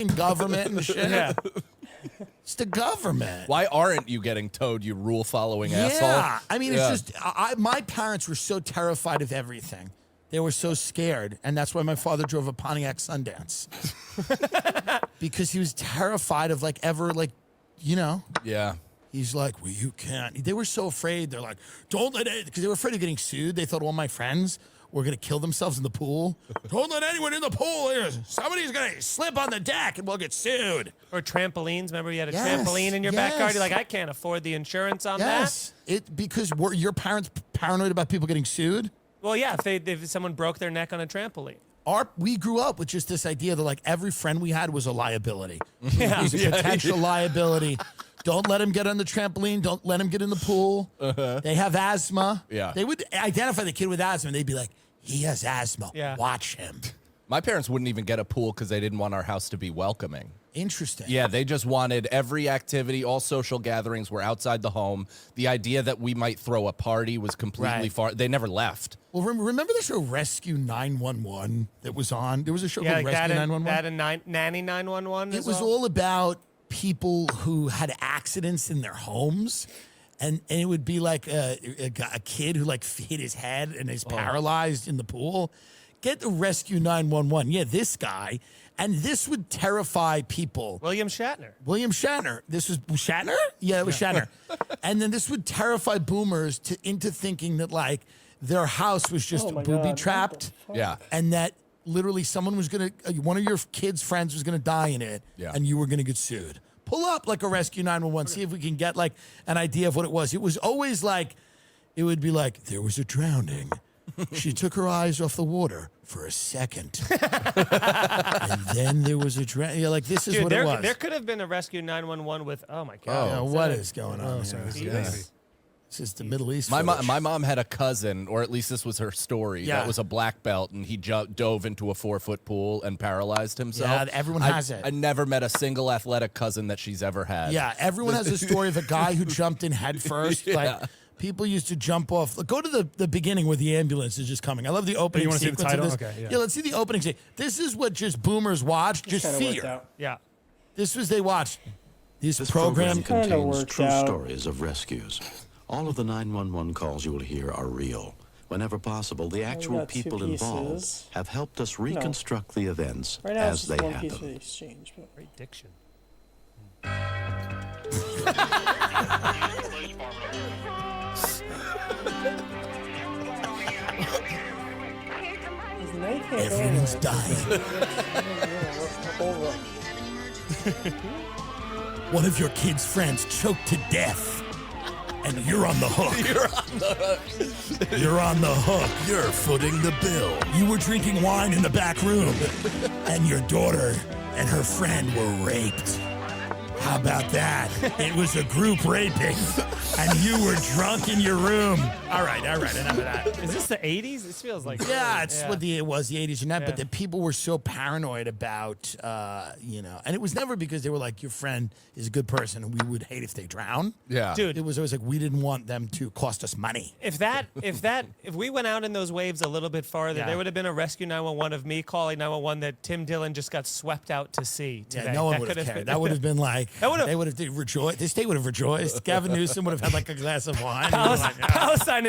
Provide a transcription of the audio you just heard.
government and shit. Yeah. It's the government. Why aren't you getting towed, you rule-following asshole? Yeah, I mean, it's just, my parents were so terrified of everything. They were so scared, and that's why my father drove a Pontiac Sundance. Because he was terrified of, like, ever, like, you know. Yeah. He's like, well, you can't. They were so afraid. They're like, don't let it, because they were afraid of getting sued. They thought all my friends were going to kill themselves in the pool. Don't let anyone in the pool. Somebody's going to slip on the deck and we'll get sued. Or trampolines. Remember you had a trampoline in your backyard? You're like, I can't afford the insurance on that. Because were your parents paranoid about people getting sued? Well, yeah, if someone broke their neck on a trampoline. We grew up with just this idea that, like, every friend we had was a liability. Yeah. He's a potential liability. Don't let him get on the trampoline. Don't let him get in the pool. They have asthma. Yeah. They would identify the kid with asthma, and they'd be like, he has asthma. Yeah. Watch him. My parents wouldn't even get a pool because they didn't want our house to be welcoming. Interesting. Yeah, they just wanted every activity, all social gatherings were outside the home. The idea that we might throw a party was completely far. They never left. Well, remember the show Rescue 911 that was on? There was a show called Rescue 911. That and Nanny 911. It was all about people who had accidents in their homes. And it would be like a kid who, like, hit his head and is paralyzed in the pool. Get the Rescue 911. Yeah, this guy. And this would terrify people. William Shatner. This was Shatner? Yeah, it was Shatner. And then this would terrify boomers into thinking that, like, their house was just booby-trapped. Yeah. And that literally someone was going to, one of your kids' friends was going to die in it. Yeah. And you were going to get sued. Pull up, like, a Rescue 911. See if we can get, like, an idea of what it was. It was always like, it would be like, there was a drowning. She took her eyes off the water for a second. And then there was a drowning. Yeah, like, this is what it was. There could have been a Rescue 911 with, oh, my God. Yeah, what is going on here? This is the Middle East. My mom had a cousin, or at least this was her story, that was a black belt, and he dove into a 4-foot pool and paralyzed himself. Yeah, everyone has it. I never met a single athletic cousin that she's ever had. Yeah, everyone has a story of a guy who jumped in head first. Like, people used to jump off. Go to the beginning where the ambulance is just coming. I love the opening you want to see the sequence title? of this. Okay, yeah, let's see the opening scene. This is what just boomers watch, just fear. Yeah. This was they watched. This program program contains true stories of rescues. All of the 911 calls you will hear are real. Whenever possible, the actual people involved have helped us reconstruct the events as they happen. Exchange, but Great diction. Everyone's dying. One of your kids' friends choked to death, and you're on the hook. You're on the hook. You're footing the bill. You were drinking wine in the back room, and your daughter and her friend were raped. How about that? It was a group raping, and you were drunk in your room. All right, enough of that. Is this the 80s? This feels like... Yeah, it's what it was, the 80s and that, but the people were so paranoid about, and it was never because they were like, your friend is a good person, and we would hate if they drown. Yeah. Dude. It was always like, we didn't want them to cost us money. If we went out in those waves a little bit farther, there would have been a Rescue 911 of me calling 911 that Tim Dillon just got swept out to sea today. Yeah, no one would have cared. That would have been like, they would have rejoiced. The state would have rejoiced. Gavin Newsom would have had like a glass of wine. Palestine